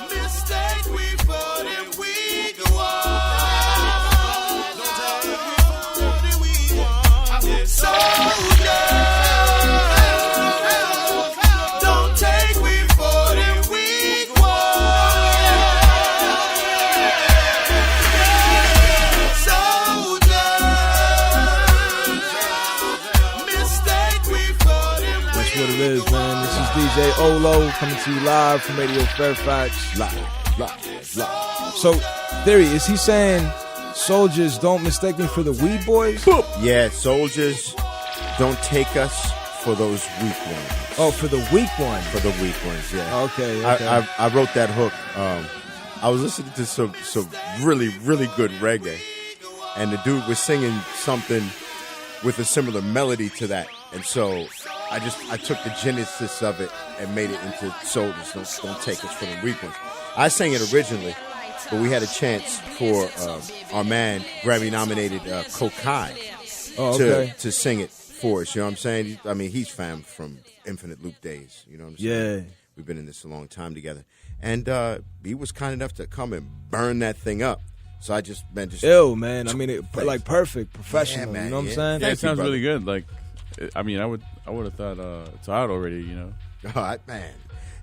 Mistake we fought and we go on. Soldier, don't take we fought and we go on. Soldier, mistake we fought and we. That's what it is, man. This is DJ Ohlow coming to you live from Radio Fairfax. Live. So, Theory, is he saying soldiers don't mistake me for the weed boys? Yeah, soldiers don't take us for those weak ones. Oh, for the weak ones. For the weak ones, yeah. Okay. I wrote that hook. I was listening to some really, really good reggae, and the dude was singing something with a similar melody to that. And so I took the genesis of it and made it into soldiers don't take us for the weak ones. I sang it originally, but we had a chance for our man, Grammy-nominated Kokai, to sing it for us. You know what I'm saying? I mean, he's fam from Infinite Loop days. You know what I'm saying? Yeah. We've been in this a long time together. And he was kind enough to come and burn that thing up. So I just ill, man. I mean, like perfect, professional. Yeah, man, you know what I'm saying? Yeah, it sounds really good. Like, I mean, I would have thought it's out already. You know? All right, man.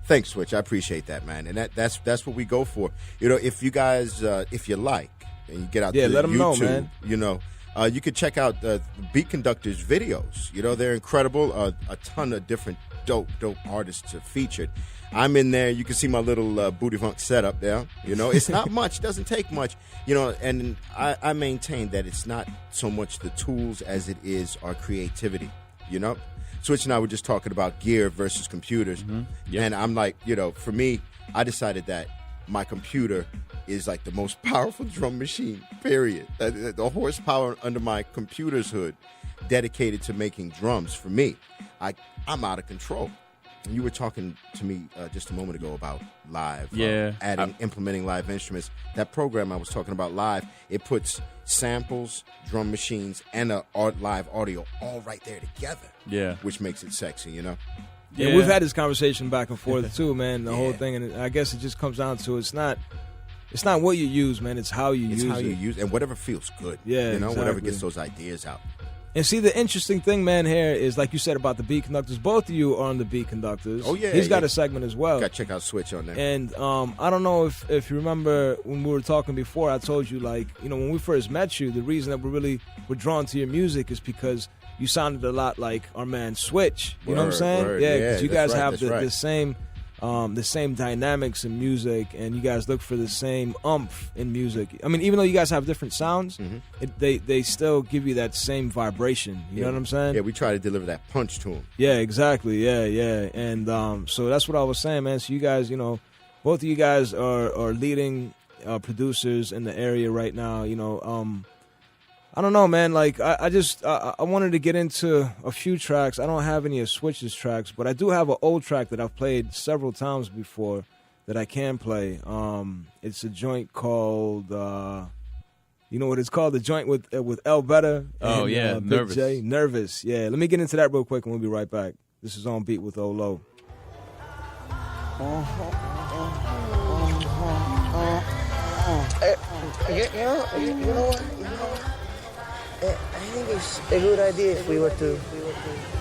Thanks, Switch. I appreciate that, man. And that's what we go for. You know, if you guys, if you like, and you get out to let them YouTube, know, man. You know, you could check out the Beat Conductor's videos. You know, they're incredible. A ton of different dope artists are featured. I'm in there. You can see my little booty funk setup there. You know, it's not much. Doesn't take much. You know, and I maintain that it's not so much the tools as it is our creativity. You know? Switch and I were just talking about gear versus computers. Mm-hmm. Yep. And I'm like, you know, for me, I decided that my computer is like the most powerful drum machine, period. The horsepower under my computer's hood dedicated to making drums, for me, I'm out of control. You were talking to me just a moment ago about live, implementing live instruments. That program I was talking about, live, it puts samples, drum machines, and live audio all right there together. Yeah, which makes it sexy, you know. Yeah, we've had this conversation back and forth too, man. The whole thing, and I guess it just comes down to it's not what you use, man. It's how you use it. It's how you use, and whatever feels good. Yeah, you know, exactly. Whatever gets those ideas out. And see, the interesting thing, man, here is, like you said about the Beat Conductors, both of you are on the Beat Conductors. Oh, yeah. He's got a segment as well. Got to check out Switch on there. And I don't know if you remember when we were talking before, I told you, like, you know, when we first met you, the reason that we're drawn to your music is because you sounded a lot like our man Switch. You know what I'm saying? Yeah, because you guys have the same dynamics in music, and you guys look for the same oomph in music. I mean, even though you guys have different sounds, they still give you that same vibration. You know what I'm saying? Yeah, we try to deliver that punch to them. Yeah, exactly. Yeah. And so that's what I was saying, man. So you guys, you know, both of you guys are leading producers in the area right now. You know, I don't know, man. Like, I wanted to get into a few tracks. I don't have any of Switch's tracks, but I do have an old track that I've played several times before that I can play. It's a joint called, you know what it's called? The joint with El Better. Oh, yeah, Nervous. Big J. Nervous, yeah. Let me get into that real quick, and we'll be right back. This is On Beat with Ohlow. You know what? I think it's a good idea if we were to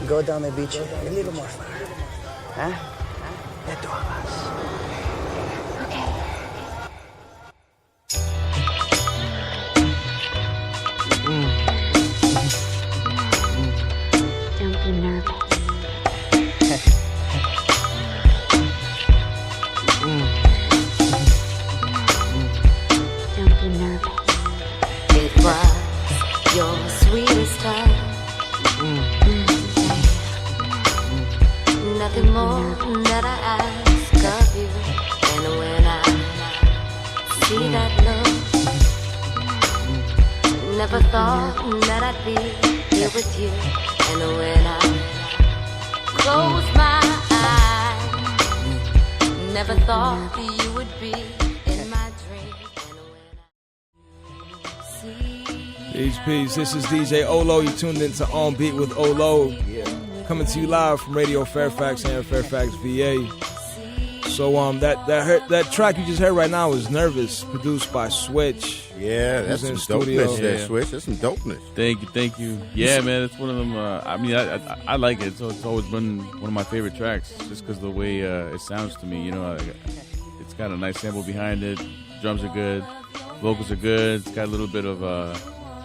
go down the beach a little more far. Huh? The two of us. Don't be nervous. Don't be nervous. It was your sweetest time. Nothing more that I ask of you. And when I see that look, never thought that I'd be here with you. And when I close my eyes, never thought you would be in my dream. And when I see Peace. This is DJ Ohlow. You tuned into On Beat with Ohlow. coming to you live from Radio Fairfax here in Fairfax, VA. So that track you just heard right now is "Nervous," produced by Switch. Yeah, that's some dopeness there, Switch. That's some dopeness. Thank you. Yeah, man, it's one of them. I like it. So it's always been one of my favorite tracks, just because the way it sounds to me. It's got a nice sample behind it. Drums are good, vocals are good. It's got a little bit of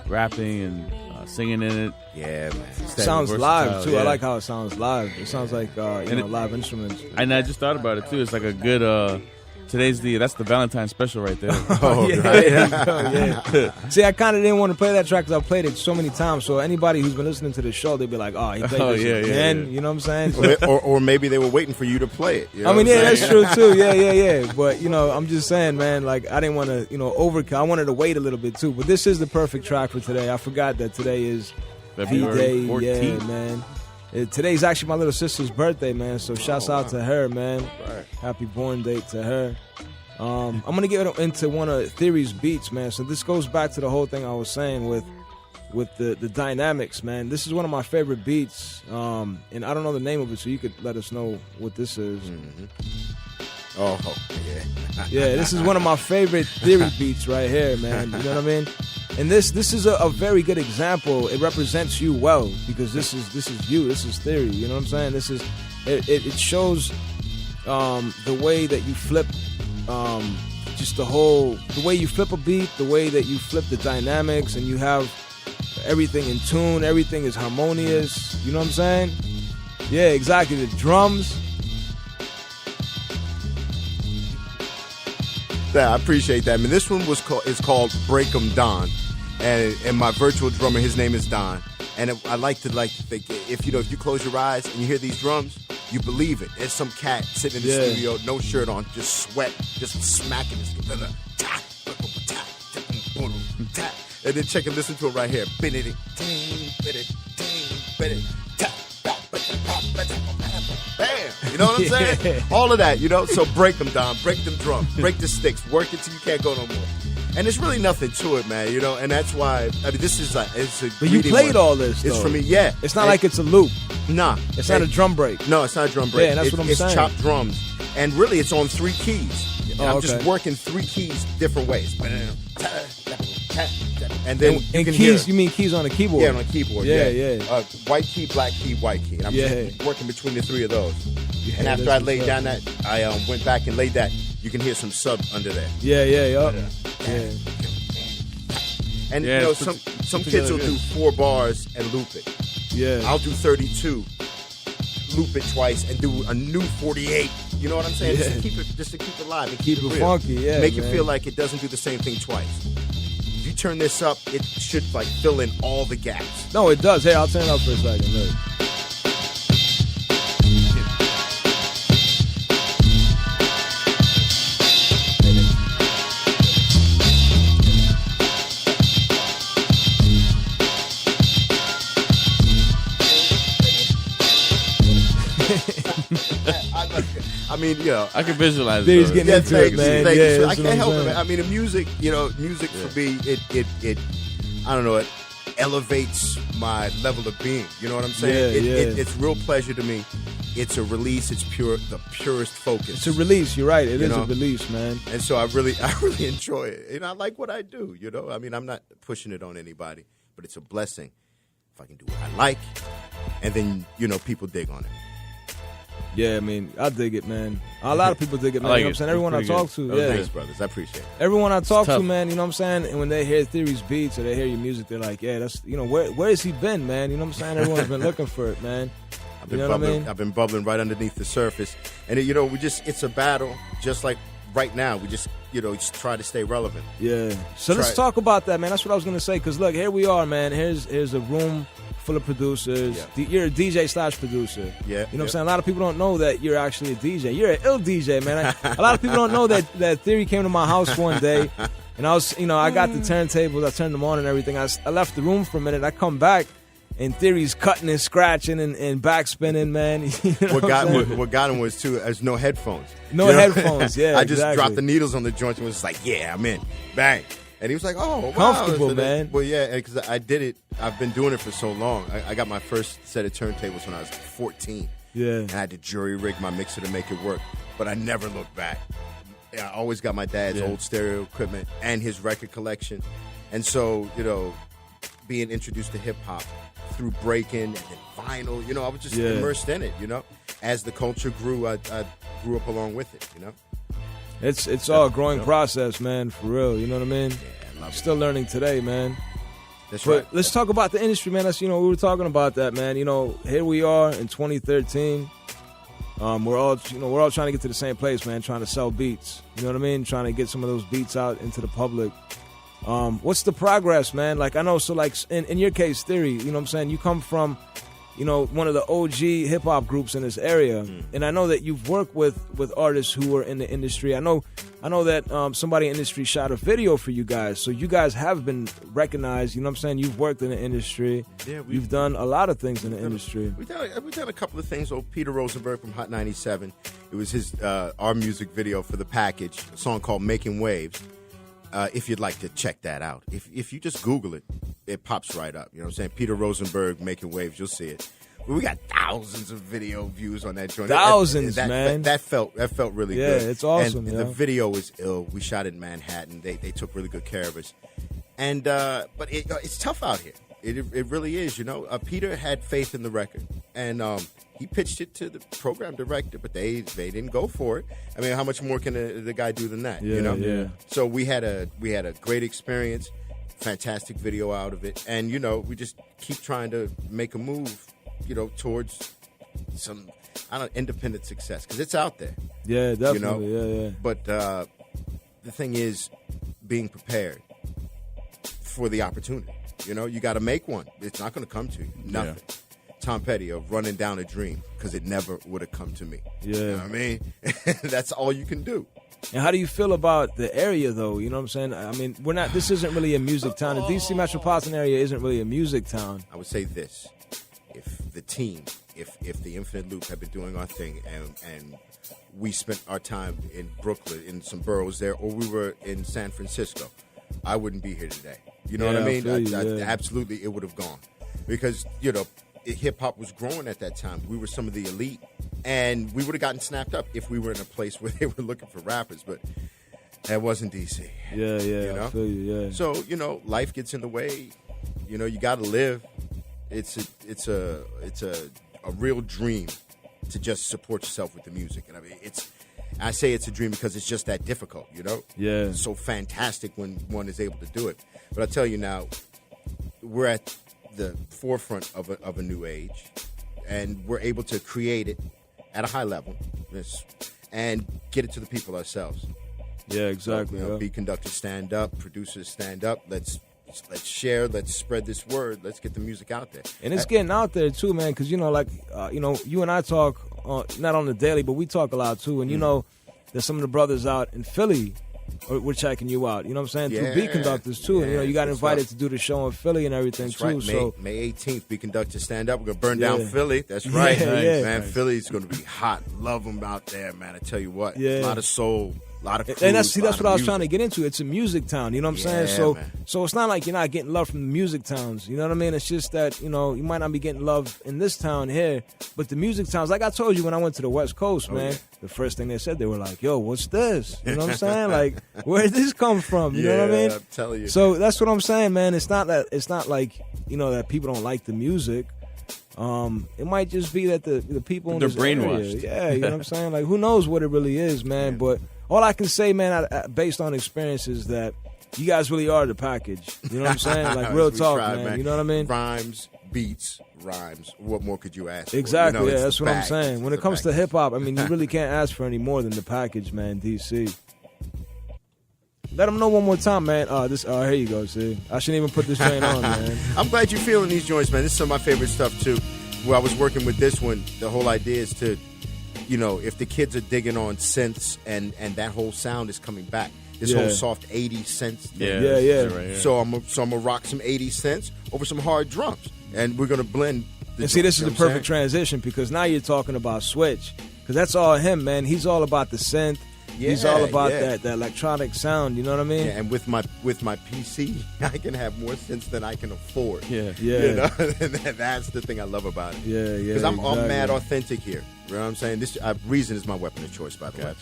rapping and singing in it. Yeah, man. It sounds live too. Yeah. I like how it sounds live. It sounds like live instruments. And I just thought about it too. It's like a good. That's the Valentine's special right there. Oh, yeah, right. yeah. See, I kind of didn't want to play that track because I've played it so many times. So anybody who's been listening to the show, they'd be like, "Oh, he played this again." Yeah. You know what I'm saying? or maybe they were waiting for you to play it. You know that's true too. Yeah. But I'm just saying, man. Like, I didn't want to, overkill. I wanted to wait a little bit too. But this is the perfect track for today. I forgot that today is February V-Day. 14th. Yeah, man. Today's actually my little sister's birthday, man. So shouts out to her, man. Right. Happy born date to her. I'm gonna get into one of Theory's beats, man. So this goes back to the whole thing I was saying with the dynamics, man. This is one of my favorite beats, and I don't know the name of it, so you could let us know what this is. Mm-hmm. Oh, yeah. Yeah, this is one of my favorite Theory beats right here, man. You know what I mean? And this is a very good example. It represents you well because this is you. This is Theory. You know what I'm saying? It shows the way that you flip. Just the way you flip a beat, the way that you flip the dynamics, and you have everything in tune, everything is harmonious. You know what I'm saying? Yeah, exactly. The drums. Yeah, I appreciate that. I mean, this one is called "Break 'Em Don," and my virtual drummer, his name is Don. And I like to think if you close your eyes and you hear these drums, you believe it. There's some cat sitting in the studio, no shirt on, just sweat, just smacking this. And then check and listen to it right here. Bam! You know what I'm saying? All of that, So break them down, break them drums, break the sticks, work it till you can't go no more. And there's really nothing to it, man, And that's why, this is it's a. But you played all this, though. It's for me, yeah. It's not like it's a loop. Nah. It's not a drum break. No, it's not a drum break. Yeah, that's what I'm saying. It's chopped drums. And really, it's on 3 keys. And I'm just working 3 keys different ways. And then you can keys, hear. you mean keys on a keyboard? Yeah, on a keyboard. Yeah. White key, black key, white key. And I'm just working between the 3 of those. Yeah, and after I laid down that, I went back and laid that. You can hear some sub under there. Yeah. And some kids will do 4 bars and loop it. Yeah. I'll do 32, loop it twice, and do a new 48. You know what I'm saying? Yeah. Just to keep it live and Keep keep it real. funky, yeah. Make man. it feel like it doesn't do the same thing twice. If you turn this up, it should fill in all the gaps. No, it does. Hey, I'll turn it up for a second. Look. I mean, I can visualize Dude, he's it. getting into it, man. Thank you. I that's can't what I'm help it, saying. man. I mean, the music, music for me, it I don't know, it elevates my level of being. You know what I'm saying? Yeah. It's real pleasure to me. It's a release. It's the purest focus. It's a release. You're right. It is know? a release, man. And so I really enjoy it. And I like what I do, I mean, I'm not pushing it on anybody, but it's a blessing if I can do what I like. And then, people dig on it. Yeah, I mean, I dig it, man. A lot of people dig it, man. like You know what I'm it. saying? Everyone I Pretty talk good. to, yeah. Thanks, brothers. I appreciate it. Everyone I talk to, tough. man, you know what I'm saying? And when they hear Theory's beats or they hear your music, they're like, yeah, that's, where has he been, man? You know what I'm saying? Everyone's been looking for it, man. I've been You know what I bubbling. mean? I've been bubbling right underneath the surface, and it's a battle. Just like right now, we just try to stay relevant. Yeah. So let's talk about that, man. That's what I was gonna say. Because look, here we are, man. Here's a room full of producers. Yeah. You're a DJ/producer. Yeah. You know what I'm saying? A lot of people don't know that you're actually a DJ. You're an ill DJ, man. A lot of people don't know that Theory came to my house one day, and I was, I got the turntables. I turned them on and everything. I left the room for a minute. I come back. And Theory's cutting and scratching and backspinning, man. You know What got him was too. There's no headphones. No headphones. Yeah, I just exactly. dropped the needles on the joint and was just like, yeah, I'm in. Bang. And he was like, "Oh, wow." Comfortable, So man. Well, yeah, because I did it. I've been doing it for so long. I got my first set of turntables when I was 14. Yeah. And I had to jury rig my mixer to make it work. But I never looked back. I always got my dad's old stereo equipment and his record collection. And so, being introduced to hip-hop through breaking and then vinyl, I was just immersed in it, As the culture grew, I grew up along with it, It's all a growing process, man, for real. You know what I mean? Yeah, I love it. Still learning today, man. That's But right. let's talk about the industry, man. That's we were talking about that, man. Here we are in 2013. We're all trying to get to the same place, man. Trying to sell beats. You know what I mean? Trying to get some of those beats out into the public. What's the progress, man? Like I know, so like in your case, Theory. You know what I'm saying? You come from, one of the OG hip hop groups in this area, and I know that you've worked with artists who are in the industry. I know that somebody in the industry shot a video for you guys, so you guys have been recognized. You know what I'm saying? You've worked in the industry. Yeah, you've done a lot of things in the industry. We've done a couple of things. Peter Rosenberg from Hot 97. It was his our music video for The Package, a song called "Making Waves." If you'd like to check that out, if you just Google it, it pops right up. You know what I'm saying? Peter Rosenberg Making Waves, you'll see it. We got thousands of video views on that joint. Thousands, man. That felt really good. Yeah, it's awesome. And the video is ill. We shot it in Manhattan. They took really good care of us. And but it's tough out here. It really is. Peter had faith in the record, and he pitched it to the program director, but they didn't go for it. I mean, how much more can the guy do than that? Yeah, yeah. So we had a great experience, fantastic video out of it, and we just keep trying to make a move, towards some independent success because it's out there. Yeah, definitely. Yeah. But the thing is, being prepared for the opportunity. You got to make one. It's not going to come to you. Nothing. Yeah. Tom Petty of Running Down a Dream, because it never would have come to me. Yeah. You know what I mean? That's all you can do. And how do you feel about the area, though? You know what I'm saying? I mean, this isn't really a music town. The D.C. metropolitan area isn't really a music town. I would say this. If the team, if the Infinite Loop had been doing our thing and we spent our time in Brooklyn, in some boroughs there, or we were in San Francisco, I wouldn't be here today. You know what I mean? Absolutely, it would have gone. Because, hip-hop was growing at that time. We were some of the elite, and we would have gotten snapped up if we were in a place where they were looking for rappers, but that wasn't D.C. Yeah, I feel you, yeah. So, life gets in the way. You got to live. It's a real dream to just support yourself with the music. And I mean, I say it's a dream because it's just that difficult, Yeah. It's so fantastic when one is able to do it. But I tell you now, we're at the forefront of a new age, and we're able to create it at a high level and get it to the people ourselves. Yeah, exactly. So, beat conductors stand up, producers stand up. Let's share. Let's spread this word. Let's get the music out there. And it's getting out there too, man. Because you and I talk not on the daily, but we talk a lot too. And there's some of the brothers out in Philly. We're checking you out. You know what I'm saying? Yeah. Through beat conductors too. Yeah, and you got invited stuff. to do the show in Philly and everything That's too. right. So May 18th, beat conductors stand up. We're gonna burn down Philly. That's right, Yeah. man. Philly's gonna be hot. Love them out there, man. I tell you what. Yeah. A lot of soul. A lot of and that's what I was trying to get into. It's a music town, you know what I'm saying? So man. so it's not like you're not getting love from the music towns, you know what I mean? It's just that, you might not be getting love in this town here, but the music towns, like I told you when I went to the West Coast, man, the first thing they said, they were like, yo, what's this? You know what I'm saying? Like, where did this come from? You know what I mean? I'm telling you. So that's what I'm saying, man. It's not like, that people don't like the music. It might just be that the people in They're this brainwashed. area, you know what I'm saying? Like, who knows what it really is, man? Yeah. But all I can say, man, based on experience, is that you guys really are the package. You know what I'm saying? Like, real We talk, tried, man. You know what I mean? Rhymes, beats, rhymes. What more could you ask for? Exactly. It's That's the what I'm bag. saying. When It's it comes the to bag. hip hop, I mean, you really can't ask for any more than the package, man. DC. Let them know one more time, man. Here you go. See, I shouldn't even put this train on, man. I'm glad you're feeling these joints, man. This is some of my favorite stuff too. Where I was working with this one, the whole idea is to, if the kids are digging on synths and that whole sound is coming back, this whole soft 80s synth thing. Yeah. Right, So I'm gonna rock some 80s synths over some hard drums, and we're gonna blend. And see, this is the perfect transition because now you're talking about Switch, because that's all him, man. He's all about the synth. He's all Yeah, about yeah. that electronic sound. You know what I mean? Yeah, and with my PC, I can have more sense than I can afford. Yeah. Yeah. You know? That's the thing I love about it. Yeah, yeah. Because I'm exactly. mad authentic here. You know what I'm saying? This reason is my weapon of choice, by the way.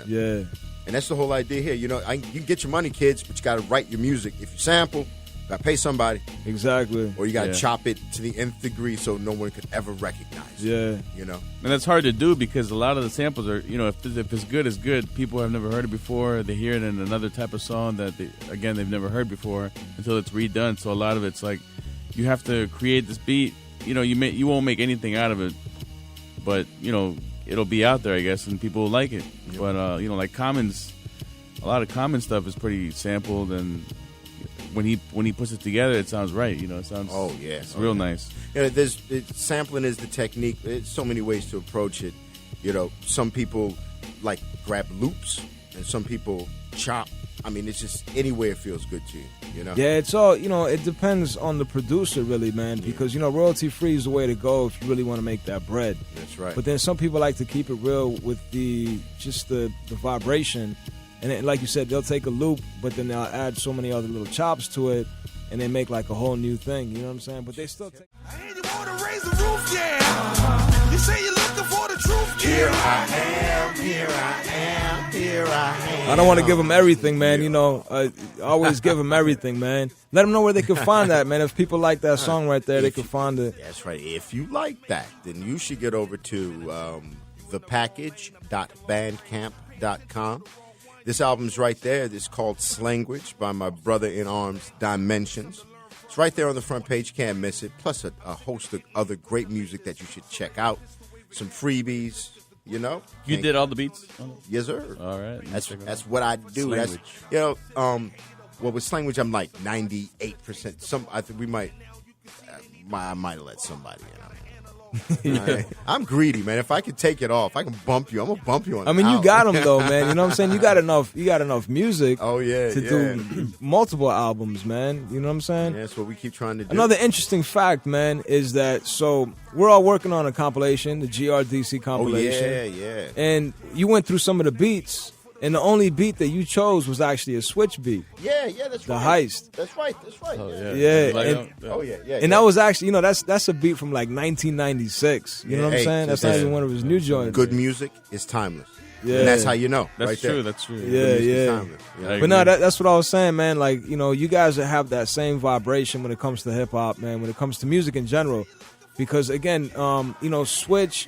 Yeah. And that's the whole idea here. You know, you can get your money, kids, but you got to write your music. If you sample, you got to pay somebody, Exactly. or you got to Yeah. chop it to the nth degree so no one could ever recognize it. Yeah. You know? And that's hard to do because a lot of the samples are, you know, if it's good, it's good. People have never heard it before. They hear it in another type of song that, they've never heard before until it's redone. So a lot of it's like you have to create this beat. You know, you won't make anything out of it, but, you know, it'll be out there, I guess, and people will like it. Yep. But, you know, like Common's, a lot of Common stuff is pretty sampled, and when he puts it together, it sounds right. You know, it sounds it's real nice. You know, sampling is the technique. There's so many ways to approach it. You know, some people like grab loops, and some people chop. I mean, it's just any way it feels good to you. You know. Yeah, it's all, you know, it depends on the producer, really, man, because, you know, royalty free is the way to go if you really want to make that bread. That's right. But then some people like to keep it real with the vibration. And then, like you said, they'll take a loop, but then they'll add so many other little chops to it, and they make like a whole new thing. You know what I'm saying? But they still take. I ain't you wanna raise the roof, yeah. You say you're looking for the truth, yeah. Here I am, here I am, here I am. I don't want to give them everything, man. You know, always give them everything, man. Let them know where they can find that, man. If people like that song right there, they can find it. That's right. If you like that, then you should get over to thepackage.bandcamp.com. This album's right there. It's called Slanguage by my brother in arms, Dimensions. It's right there on the front page. Can't miss it. Plus a host of other great music that you should check out. Some freebies, you know. You did all the beats? Yes, sir. All right. That's what I do. That's, Slanguage. you know, well, with Slanguage, I'm like 98%. I think we might, I might have let somebody, you know. I'm greedy, man. If I could take it off, I can bump you. I'm gonna bump you on. I mean, you out. got them though, man. You know what I'm saying? You got enough music. Oh yeah, to do multiple albums, man. You know what I'm saying? Yeah, that's what we keep trying to do. Another interesting fact, man, is that so we're all working on a compilation, the GRDC compilation. Oh yeah. And you went through some of the beats, and the only beat that you chose was actually a switch beat. Yeah, that's the right. Heist. That's right. Oh, yeah. Yeah, Like, and- Oh yeah. And that was actually, you know, that's a beat from like 1996. You know what I'm Hey, saying? That's not even one of his new joints. Good music is timeless. Yeah. And that's how you know. That's right true. there. That's true. Yeah, Good music is yeah. timeless. I But no, agree. that's what I was saying, man. Like, you know, you guys have that same vibration when it comes to hip hop, man. When it comes to music in general, because again, you know, Switch,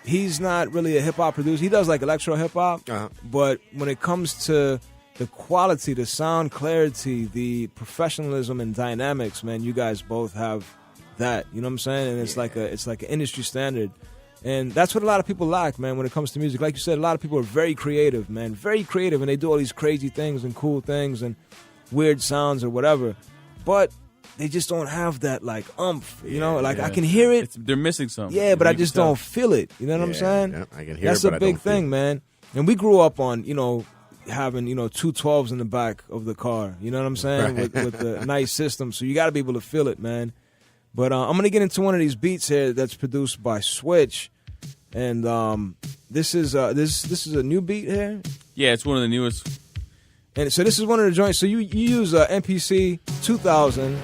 he's not really a hip hop producer. He does like electro hip hop, Uh-huh. but when it comes to the quality, the sound clarity, the professionalism and dynamics, man, you guys both have that. You know what I'm saying? And it's like an industry standard. And that's what a lot of people lack, man, when it comes to music. Like you said, a lot of people are very creative, man. Very creative, and they do all these crazy things and cool things and weird sounds or whatever. But they just don't have that, like, umph, you know? Like, I can hear it, They're missing something. yeah, but I You can just tell. don't feel it. You know what I'm saying? Yeah, I can hear That's it, but a I big don't feel thing, it. man. And we grew up on, you know, having, you know, 2 12s in the back of the car. You know what I'm saying? Right. With the nice system. So you got to be able to feel it, man. But I'm going to get into one of these beats here that's produced by Switch. And this is a new beat here. Yeah, it's one of the newest. And so this is one of the joints. So you use MPC 2000,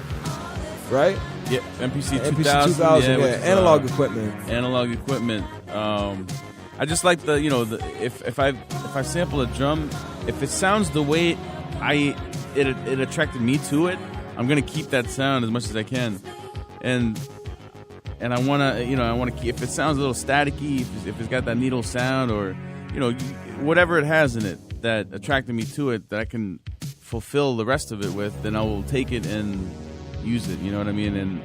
right? Yeah, MPC 2000. MPC 2000, which yeah. is, Analog equipment. Analog equipment. I just like the, you know, if I sample a drum, if it sounds the way it attracted me to it, I'm gonna keep that sound as much as I can, and I wanna keep, if it sounds a little staticky, if it's got that needle sound, or, you know, whatever it has in it that attracted me to it, that I can fulfill the rest of it with, then I will take it and use it. You know what I mean? And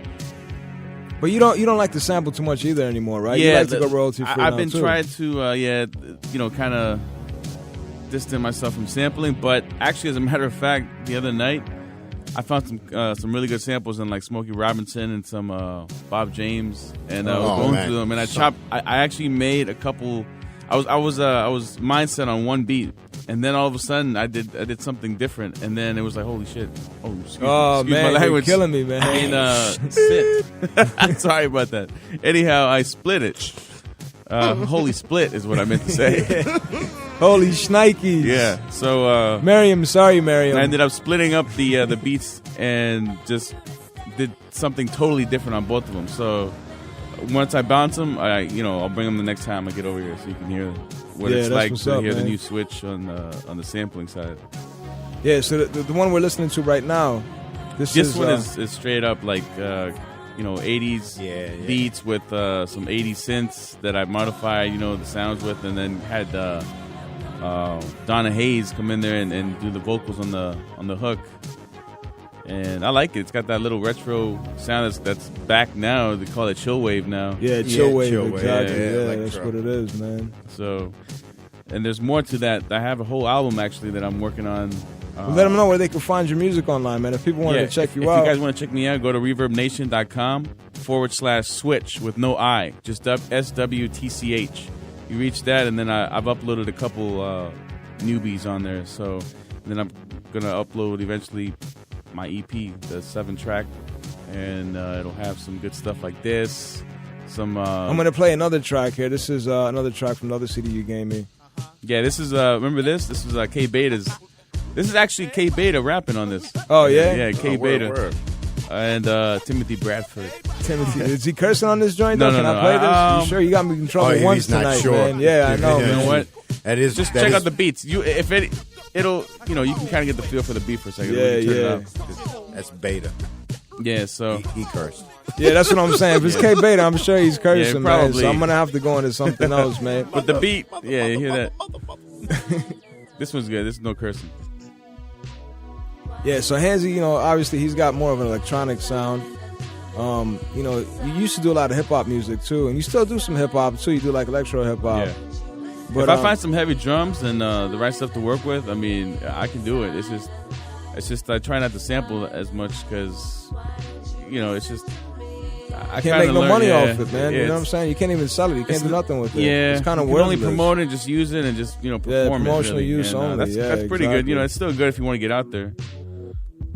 But you don't like to sample too much either anymore, right? yeah, you like to go royalty free. I've now, been too. trying to, you know, kind of distance myself from sampling. But actually, as a matter of fact, the other night I found some really good samples in like Smokey Robinson and some Bob James, and I was Oh, going man. through them, and I actually made a couple. I was mindset on one beat, and then all of a sudden I did something different, and then it was like, holy shit! Oh, excuse Oh, me, man, my you're language. killing me, man. I mean, sit. Sorry about that. Anyhow, I split it. Holy split is what I meant to say. Holy shnikes. Yeah. So Miriam, sorry, Miriam. I ended up splitting up the beats and just did something totally different on both of them. So once I bounce them, I'll bring them the next time I get over here so you can hear what it's like to hear the new switch on the sampling side. Yeah. So the one we're listening to right now, this one is straight up like 80s beats with some 80s synths that I modified the sounds with, and then had Donna Hayes come in there and do the vocals on the hook. And I like it. It's got that little retro sound that's back now. They call it chill wave now. Yeah, chill wave, exactly. Yeah, that's what it is, man. So, and there's more to that. I have a whole album actually that I'm working on. Let them know where they can find your music online, man. If people want to check you out. If you guys want to check me out, go to reverbnation.com/switch with no I, just SWTCH. You reach that, and then I've uploaded a couple newbies on there. So then I'm going to upload eventually my EP, the 7-track, and it'll have some good stuff like this. I'm going to play another track here. This is another track from the other CD you gave me. Yeah, this is, remember this? This was K Beta's. This is actually K Beta rapping on this. Oh, yeah? Yeah, K Beta. Word. And Timothy Bradford. Timothy, is he cursing on this joint? No, Can I play this? You sure? You got me in trouble once he's not tonight, sure. man. Yeah, I know, man. You know what? That is Just check out the beats. It'll you can kind of get the feel for the beat for a second. Yeah. That's Beta. Yeah, so He cursed. Yeah, that's what I'm saying. If it's K Beta, I'm sure he's cursing, man. probably. So I'm gonna have to go into something else, man. but the beat, yeah, you hear that? This one's good. This is no cursing. Yeah, so Hansi, obviously he's got more of an electronic sound. You used to do a lot of hip hop music too, and you still do some hip hop too. You do like electro hip hop. Yeah. But if I find some heavy drums and the right stuff to work with, I mean, I can do it. It's just I try not to sample as much because, it's just I can't make no money off it, man. Yeah, you know what I'm saying? You can't even sell it. You can't do nothing with it. Yeah, it's kind of you worthless. can only promote it, just use it, and just perform it. Promotional really. use only. That's pretty good. It's still good if you want to get out there.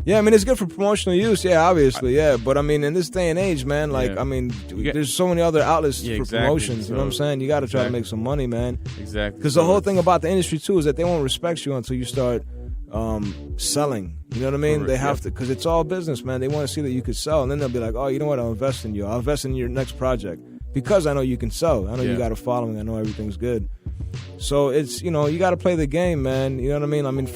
Yeah, I mean, it's good for promotional use. Yeah, obviously, yeah. But I mean, in this day and age, man, there's so many other outlets for promotions. You know what I'm saying? You got to try to make some money, man. Exactly. Because the whole thing about the industry too is that they won't respect you until you start selling. You know what I mean? They have to, because it's all business, man. They want to see that you could sell, and then they'll be like, oh, you know what? I'll invest in you. I'll invest in your next project because I know you can sell. I know you got a following. I know everything's good. So it's, you got to play the game, man. You know what I mean? I mean,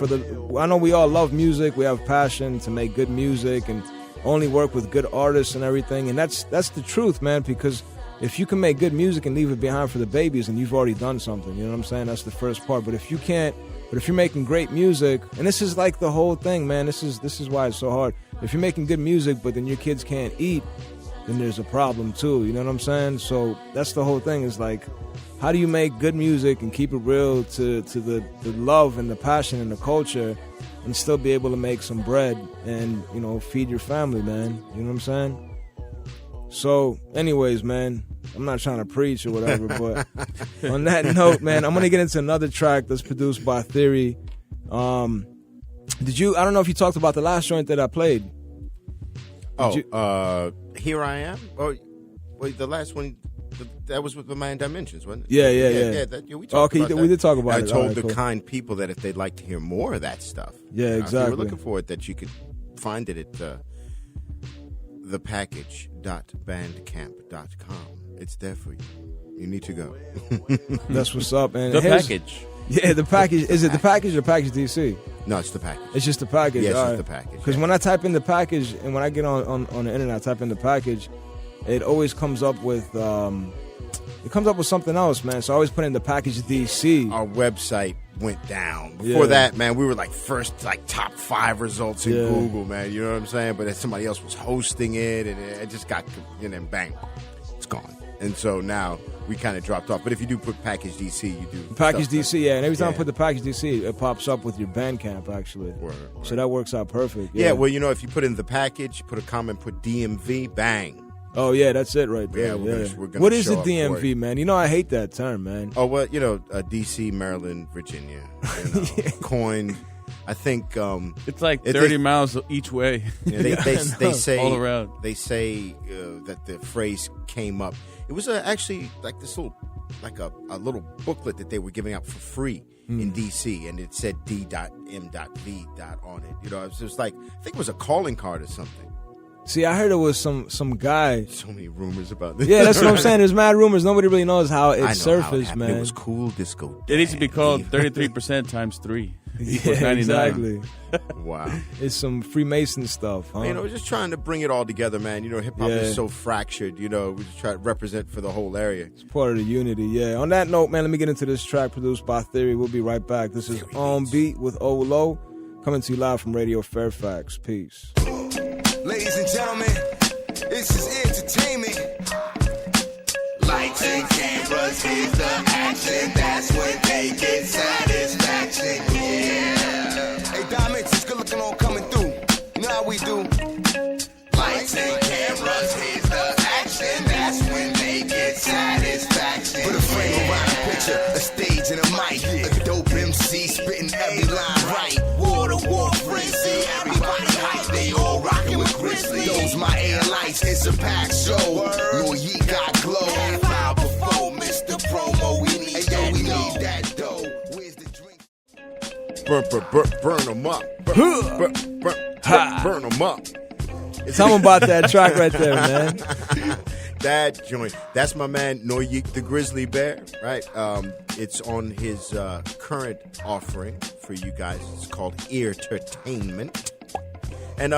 I know we all love music. We have passion to make good music and only work with good artists and everything. And that's the truth, man, because if you can make good music and leave it behind for the babies, then you've already done something. You know what I'm saying? That's the first part. But if you can't, if you're making great music, and this is like the whole thing, man, this is why it's so hard. If you're making good music, but then your kids can't eat, then there's a problem too. You know what I'm saying? So that's the whole thing, is like, how do you make good music and keep it real to the love and the passion and the culture, and still be able to make some bread and, feed your family, man? You know what I'm saying? So, anyways, man, I'm not trying to preach or whatever, but on that note, man, I'm going to get into another track that's produced by Theory. I don't know if you talked about the last joint that I played. Here I Am? Oh, wait, the last one, that was with the Man Dimensions, wasn't it? Yeah. We talked about that. We did talk about it. I told the kind people that if they'd like to hear more of that stuff, yeah, exactly. if you were looking for it, that you could find it at thepackage.bandcamp.com. It's there for you. You need to go. That's what's up, man. The package. Yeah, the package. Is it the package or Package DC? No, it's the package. It's just the package. Yeah, it's just right. the package. Because when I type in the package, and when I get on the internet, I type in the package, it always comes up with something else, man. So I always put in the Package DC. Our website went down. Before that, man, we were top 5 results in Google, man. You know what I'm saying? But then somebody else was hosting it, and it just got, and then bang, it's gone. And so now we kind of dropped off. But if you do put Package DC, you do Package DC, yeah. And every time I put the Package DC, it pops up with your Bandcamp, actually. Word. So that works out perfect. Yeah, well, if you put in the package, put a comment, put DMV, bang. Oh, yeah, that's it right there. Yeah, we're gonna what is the show up DMV, man? I hate that term, man. Oh, well, DC, Maryland, Virginia. Coined, I think... it's like 30 miles each way. Yeah, they say... all around. They say that the phrase came up. It was actually like this little like a little booklet that they were giving out for free in D.C. and it said D.M.V. on it. You know, it was just like, I think it was a calling card or something. See, I heard it was some guy. So many rumors about this. Yeah, that's what I'm saying. There's mad rumors. Nobody really knows how it I know surfaced, how it happened. man. It was cool disco. It needs to be called 33% times 3. Yeah, 99. exactly. Wow. It's some Freemason stuff, huh? You know, we're just trying to bring it all together, man. You know, hip hop Yeah. is so fractured. You know, we just try to represent for the whole area. It's part of the unity, yeah. On that note, man, let me get into this track produced by Theory. We'll be right back. This is On Beat with Ohlow, coming to you live from Radio Fairfax. Peace. Ladies and gentlemen, this is entertainment. Lights and cameras, here's the action. That's when they get satisfaction. Yeah. Hey, Diamonds, it's good looking on coming through. You know how we do. Lights and cameras, here's the action. That's when they get satisfaction. Put a frame around a picture, a stage and a mic. A dope MC spitting every line right. War to war frenzy. Everybody hype, they all rocking with Grizzly. Those my air lights, it's a packed show. Lil Yeet got glow. Half hour before Mr. Promo, we need that we need that dough. Where's the drink? Burn them up. Burn them up. Tell them about that track right there, man. That joint. That's my man, Noyik the Grizzly Bear, right? It's on his current offering for you guys. It's called Eartertainment. And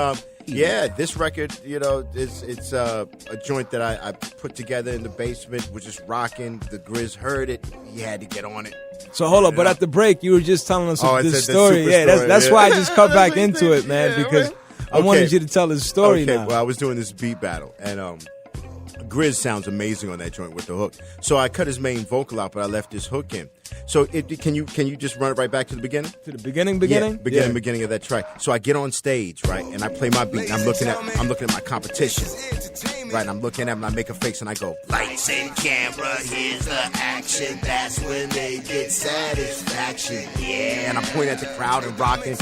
yeah, this record, you know, it's a joint that I put together in the basement, was just rocking. The Grizz heard it. He had to get on it. So hold up, but at the break, you were just telling us Oh, this it's a story. super Yeah, story, that's yeah. why I just cut back into it, man, Yeah, because man. I wanted Okay. you to tell his story Okay, now. well, I was doing this beat battle, and Grizz sounds amazing on that joint with the hook. So I cut his main vocal out, but I left his hook in. So can you just run it right back to the beginning? To the beginning? Yeah, Yeah. beginning of that track. So I get on stage, right, and I play my beat, and I'm looking at my competition, right, and I'm looking at them, and I make a face, and I go, lights and camera, here's the action, that's when they get satisfaction, yeah, and I point at the crowd and rocking.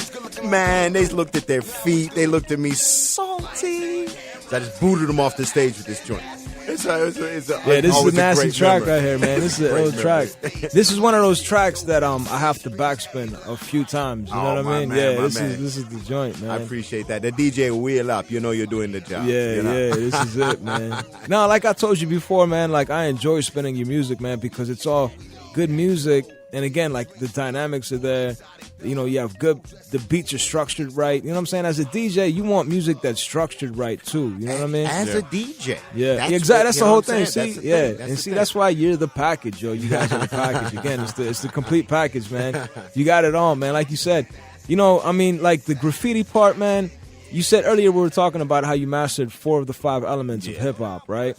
Man, they looked at their feet, they looked at me salty. So I just booted them off the stage with this joint. It's This is a nasty track right here, man. This is an old track. This is one of those tracks that I have to backspin a few times. You know what I mean? Man, this is the joint, man. I appreciate that. The DJ wheel up, you know you're doing the job. Yeah, you know? yeah, this is it, man. No, like I told you before, man, like I enjoy spinning your music, man, because it's all good music. And again, like the dynamics are there. You know, you have the beats are structured right. You know what I'm saying? As a DJ, you want music that's structured right too. You know what I mean? As a DJ. Yeah, exactly. That's the whole thing. See, That's yeah, the and see, thing. that's why you're the package, yo. You guys are the package. Again, it's the complete package, man. You got it all, man. Like you said, you know, I mean, like the graffiti part, man. You said earlier we were talking about how you mastered 4 of the 5 elements of hip hop, right?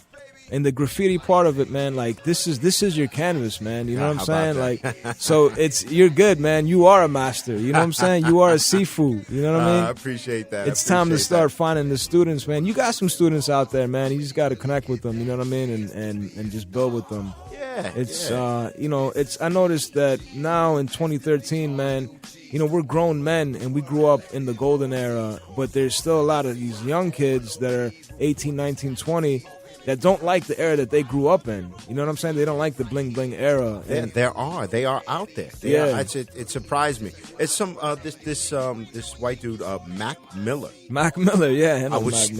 And the graffiti part of it, man, like this is your canvas, man. You know what I'm saying? Like, so you're good, man. You are a master. You know what I'm saying? You are a Sifu. You know what I mean? I appreciate that. It's time to start finding the students, man. You got some students out there, man. You just got to connect with them. You know what I mean? And just build with them. Yeah. It's you know, I noticed that now in 2013, man, you know, we're grown men and we grew up in the golden era, but there's still a lot of these young kids that are 18, 19, 20 that don't like the era that they grew up in. You know what I'm saying? They don't like the bling bling era. Yeah, And they are out there. It surprised me. It's some this white dude, Mac Miller. Mac Miller, yeah. I was,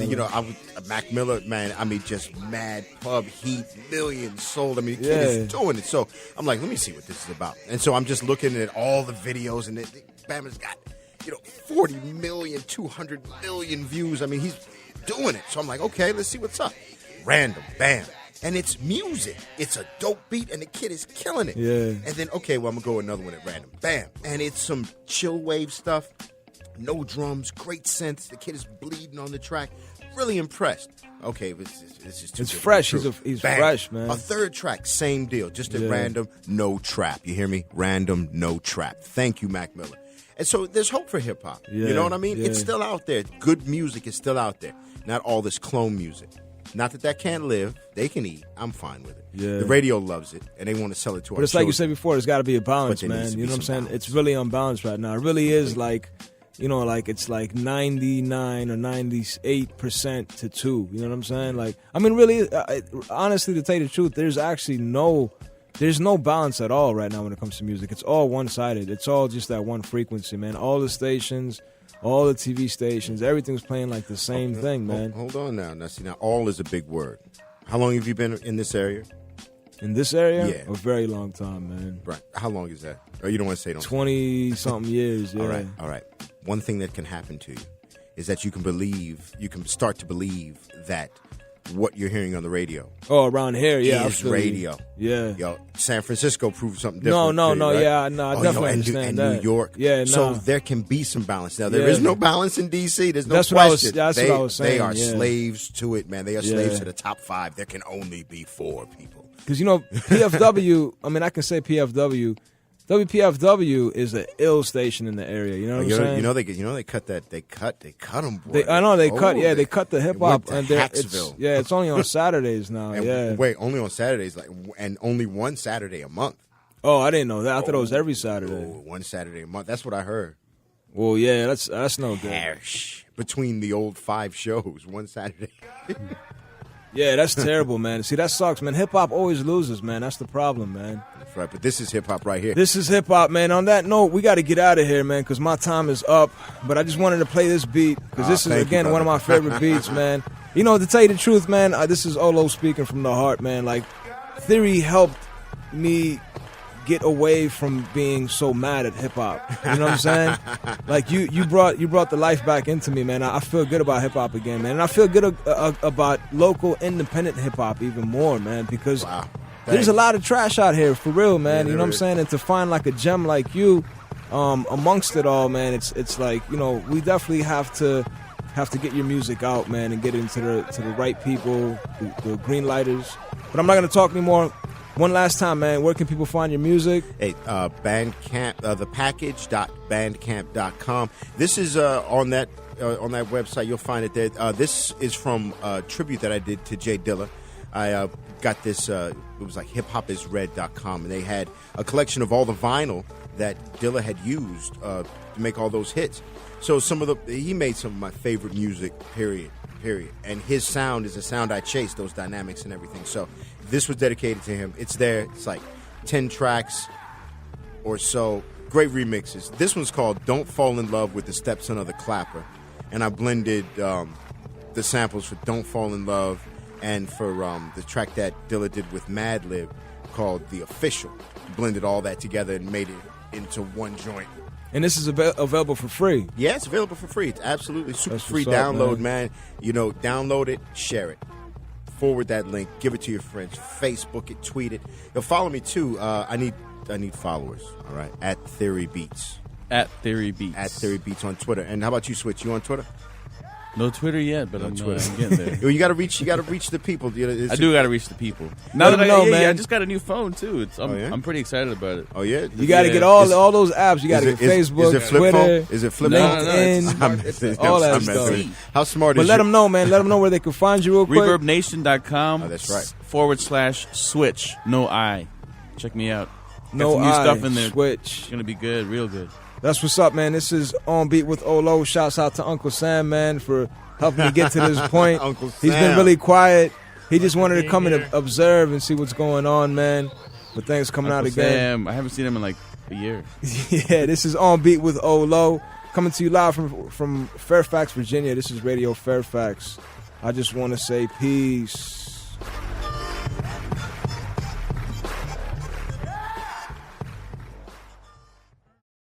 Mac Miller, man. I mean, just mad pub heat, millions sold. I mean, the kid is doing it. So I'm like, let me see what this is about. And so I'm just looking at all the videos, and Bama's got 40 million, 200 million views. I mean, he's doing it. So I'm like, okay, let's see what's up. Random, bam. And it's music. It's a dope beat, and the kid is killing it. Yeah. And then, okay, well, I'm going to go another one at random. Bam. And it's some chill wave stuff. No drums, great synths. The kid is bleeding on the track. Really impressed. Okay, this is too It's good fresh. to be true. He's Bam. fresh, man. A third track, same deal. Just at random, no trap. You hear me? Random, no trap. Thank you, Mac Miller. And so there's hope for hip-hop. Yeah, You know what I mean? yeah. It's still out there. Good music is still out there. Not all this clone music. Not that can't live. They can eat. I'm fine with it. Yeah. The radio loves it, and they want to sell it to But our it's like you children. said before, there's got to be a balance, But there man. needs to You be know what I'm some saying? balance. It's really unbalanced right now. It really is like, like it's like 99 or 98% to 2. You know what I'm saying? Like, I mean, really, honestly, to tell you the truth, there's actually no there's no balance at all right now when it comes to music. It's all one-sided. It's all just that one frequency, man. All the stations, all the TV stations, everything's playing like the same thing, man. Hold on now. Now, all is a big word. How long have you been in this area? In this area? Yeah. A very long time, man. Right. How long is that? Or you don't want to say? 20-something years, yeah. All right. One thing that can happen to you is that you can start to believe that what you're hearing on the radio. Oh, around here, yeah. Is radio. Yeah. Yo, San Francisco proved something different. No, right? yeah, I definitely understand that. And New York. Yeah, So no. there can be some balance. Now, there is no balance in D.C. There's no That's question. what I was saying. They are yeah. slaves to it, man. They are slaves to the top 5. There can only be 4 people. Because, PFW, I mean, I can say PFW. WPFW is an ill station in the area. You know what I'm saying? They cut that. They cut them. Boy. I know they cut. Yeah, they cut the hip hop. And it's only on Saturdays now. And yeah. Wait, only on Saturdays, and only one Saturday a month. Oh, I didn't know that. I thought it was every Saturday. One Saturday a month. That's what I heard. Well, yeah, that's no good. Harsh. Between the old 5 shows, one Saturday. Yeah, that's terrible, man. See, that sucks, man. Hip hop always loses, man. That's the problem, man. That's right, but this is hip hop right here. This is hip hop, man. On that note, we got to get out of here, man, because my time is up. But I just wanted to play this beat because this is, again, one of my favorite beats, man. To tell you the truth, man, this is Ohlow speaking from the heart, man. Like, Theory helped me get away from being so mad at hip hop. You know what I'm saying? Like you brought the life back into me, man. I feel good about hip hop again, man. And I feel good about local independent hip hop even more, man, because there's a lot of trash out here for real, man. Yeah, you know what I'm saying? And to find like a gem like you amongst it all, man, it's like, we definitely have to get your music out, man, and get it into the right people, the green lighters. But I'm not gonna talk anymore. One last time, man, where can people find your music? Hey, Bandcamp, thepackage.bandcamp.com. This is on that website. You'll find it there. This is from a tribute that I did to Jay Dilla. I got this, it was like hiphopisred.com, and they had a collection of all the vinyl that Dilla had used to make all those hits. So he made some of my favorite music, period. And his sound is a sound I chase, those dynamics and everything. So this was dedicated to him. It's there. It's like 10 tracks or so. Great remixes. This one's called Don't Fall in Love with the Stepson of the Clapper. And I blended the samples for Don't Fall in Love and for the track that Dilla did with Madlib called The Official. Blended all that together and made it into one joint. And this is available for free. Yeah, it's available for free. It's absolutely super That's free what's up, download, man. Download it, share it. Forward that link, give it to your friends, Facebook it, tweet it. Follow me too. I need followers. All right, at Theory Beats. At Theory Beats. At Theory Beats on Twitter. And how about you, Switch? You on Twitter? No Twitter yet, but I'm getting there. Yo, you got to reach the people. I do got to reach the people. Now that I just got a new phone too. I'm pretty excited about it. Oh yeah, you got to get all those apps. You got to get Facebook, is it flip Twitter, phone? Is it flip LinkedIn, all that stuff. How smart is But let them know, man. Let them know where they can find you real quick. ReverbNation.com. Oh, that's right. /switch. No I. Check me out. No some new I. stuff in there. Switch. It's gonna be good, real good. That's what's up, man. This is On Beat with Ohlow. Shouts out to Uncle Sam, man, for helping me get to this point. Uncle Sam. He's been really quiet. He just wanted to come and observe and see what's going on, man. But thanks for coming Uncle out again. Sam, I haven't seen him in like a year. Yeah, this is On Beat with Ohlow. Coming to you live from Fairfax, Virginia. This is Radio Fairfax. I just want to say peace.